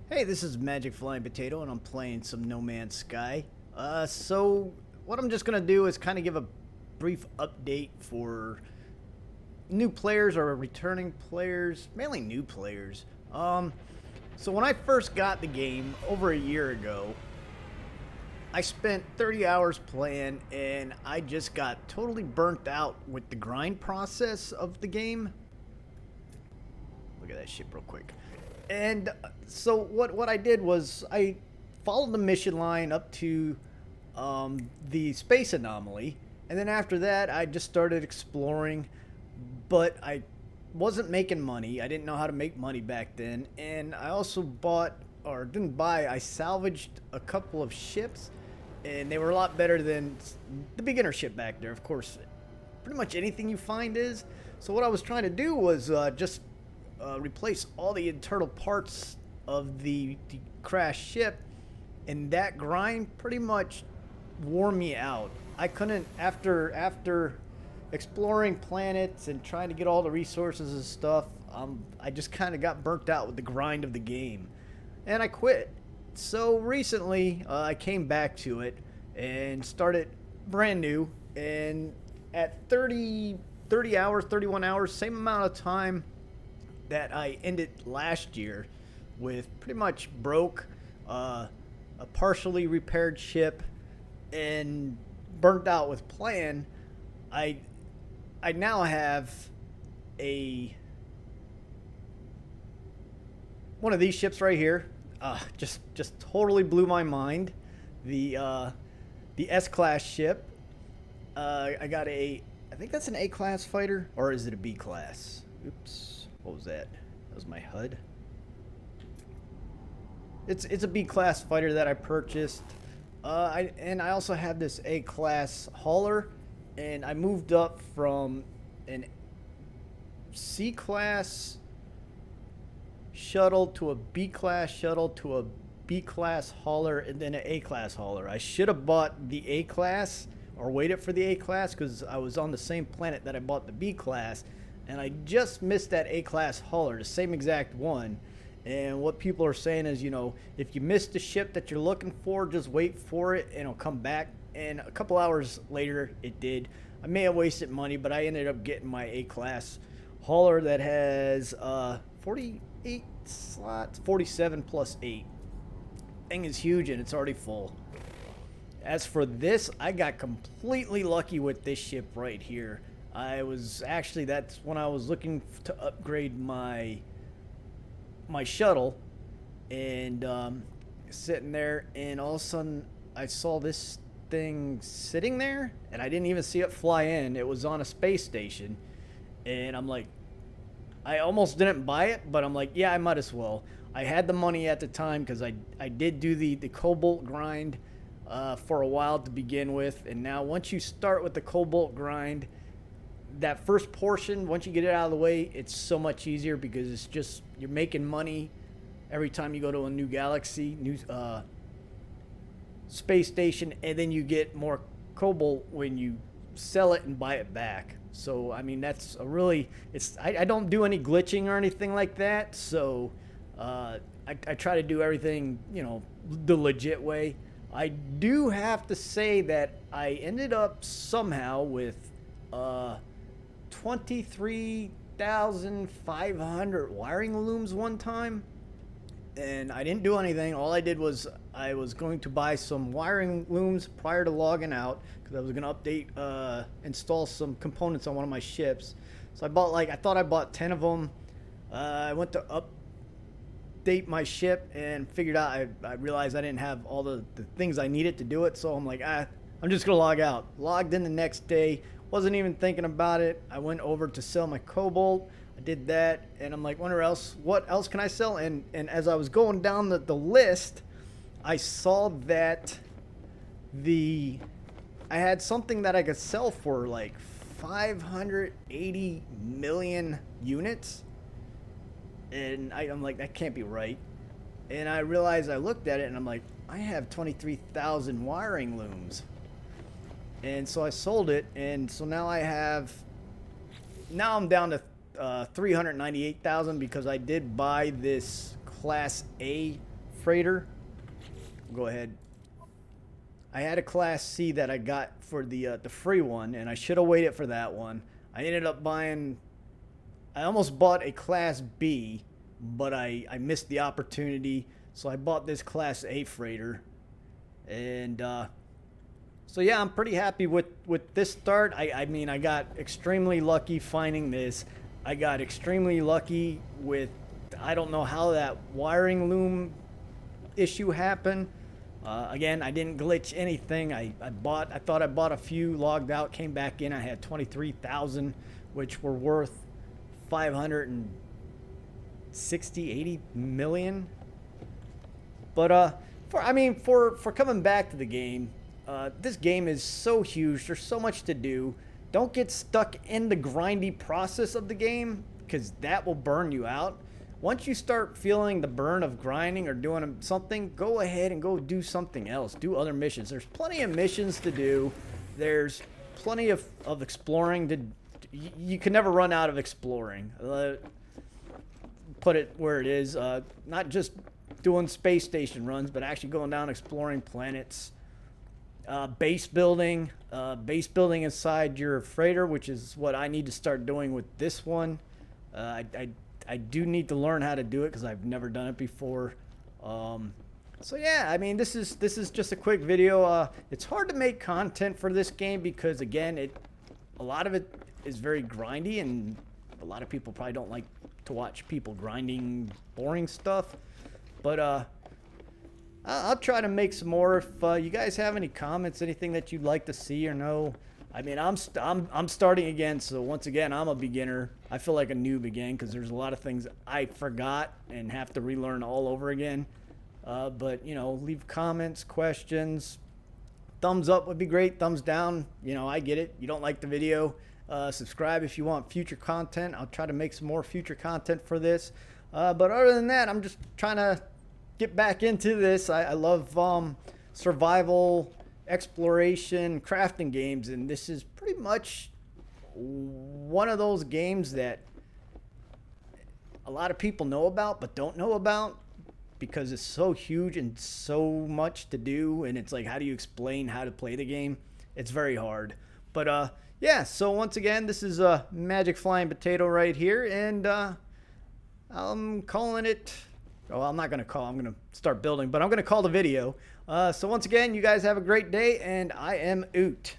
Hey, this is Magic Flying Potato, and I'm playing some No Man's Sky. So what I'm just gonna do is kind of give a brief update for new players or returning players, mainly new players. So when I first got the game over a year ago, I spent 30 hours playing, and I just got totally burnt out with the grind process of the game. Look at that ship real quick. And so what I did was I followed the mission line up to the space anomaly, and then after that I just started exploring. But I wasn't making money. I didn't know how to make money back then, and I also bought or didn't buy. I salvaged a couple of ships, and they were a lot better than the beginner ship back there. Of course, pretty much anything you find is. So what I was trying to do was just replace all the internal parts of the crashed ship, and that grind pretty much wore me out. I couldn't after exploring planets and trying to get all the resources and stuff. I just kind of got burnt out with the grind of the game, and I quit. So recently, I came back to it and started brand new. And at 30 hours, 31 hours, same amount of time that I ended last year with pretty much broke, a partially repaired ship, and burnt out with playing. I I now have a one of these ships right here. Just totally blew my mind. The uh, the S class ship. I got I think that's an A class fighter, or is it a B class? Oops, what was that? That was my HUD. It's a B class fighter that I purchased. I also have this A class hauler, and I moved up from an C class shuttle to a B class shuttle to a B class hauler and then an A class hauler. I should have bought the A class or waited for the A class because I was on the same planet that I bought the B class, and I just missed that A class hauler, the same exact one. And what people are saying is, if you miss the ship that you're looking for, just wait for it and it'll come back. And a couple hours later, it did. I may have wasted money, but I ended up getting my A class hauler that has 48 slots, 47 plus 8. Thing is huge and it's already full. As for this, I got completely lucky with this ship right here. That's when I was looking to upgrade my shuttle, and sitting there, and all of a sudden I saw this thing sitting there, and I didn't even see it fly in. It was on a space station, and I'm like, I almost didn't buy it, but I'm like, yeah, I might as well. I had the money at the time because I did do the cobalt grind for a while to begin with, and now once you start with the cobalt grind, that first portion, once you get it out of the way, it's so much easier because it's just you're making money every time you go to a new galaxy, new space station, and then you get more cobalt when you sell it and buy it back. So I mean that's a really I don't do any glitching or anything like that. So I try to do everything the legit way. I do have to say that I ended up somehow with 23,500 wiring looms one time, and I didn't do anything. All I did was I was going to buy some wiring looms prior to logging out because I was going to install some components on one of my ships. So I thought I bought 10 of them. I went to update my ship and figured out I realized I didn't have all the things I needed to do it. So I'm like, I'm just going to log out. Logged in the next day. Wasn't even thinking about it. I went over to sell my cobalt. I did that, and I'm like, what else can I sell? And as I was going down the list, I saw that I had something that I could sell for like 580 million units, and I'm like, that can't be right. And I realized I looked at it, and I'm like, I have 23,000 wiring looms. And so I sold it, and so now I'm down to 398,000 because I did buy this Class A freighter. Go ahead. I had a Class C that I got for the free one, and I should have waited for that one. I ended up buying... I almost bought a Class B, but I missed the opportunity, so I bought this Class A freighter. And so yeah, I'm pretty happy with this start. I mean, I got extremely lucky finding this. I got extremely lucky with... I don't know how that wiring loom issue happened. Again, I didn't glitch anything. I thought I bought a few, logged out, came back in. I had 23,000, which were worth 560, 80 million. But for coming back to the game, this game is so huge. There's so much to do. Don't get stuck in the grindy process of the game, because that will burn you out. Once you start feeling the burn of grinding or doing something, go ahead and go do something else. Do other missions. There's plenty of missions to do. There's plenty of exploring to... You can never run out of exploring. Put it where it is. Not just doing space station runs, but actually going down exploring planets. Base building inside your freighter, which is what I need to start doing with this one. I do need to learn how to do it because I've never done it before. So yeah, I mean, this is just a quick video. It's hard to make content for this game because, again, a lot of it is very grindy, and a lot of people probably don't like to watch people grinding boring stuff. But I'll try to make some more. If you guys have any comments, anything that you'd like to see or know. I mean, I'm starting again, so once again, I'm a beginner. I feel like a noob again because there's a lot of things I forgot and have to relearn all over again. But, you know, leave comments, questions. Thumbs up would be great. Thumbs down, you know, I get it. You don't like the video. Subscribe if you want future content. I'll try to make some more future content for this. But other than that, I'm just trying to get back into this. I love survival, exploration, crafting games, and this is pretty much one of those games that a lot of people know about but don't know about because it's so huge and so much to do, and it's like, how do you explain how to play the game? It's very hard. But yeah, so once again, this is a Magic Flying Potato right here, and I'm calling it... Oh, I'm not going to call. I'm going to start building, but I'm going to call the video. So once again, you guys have a great day, and I am out.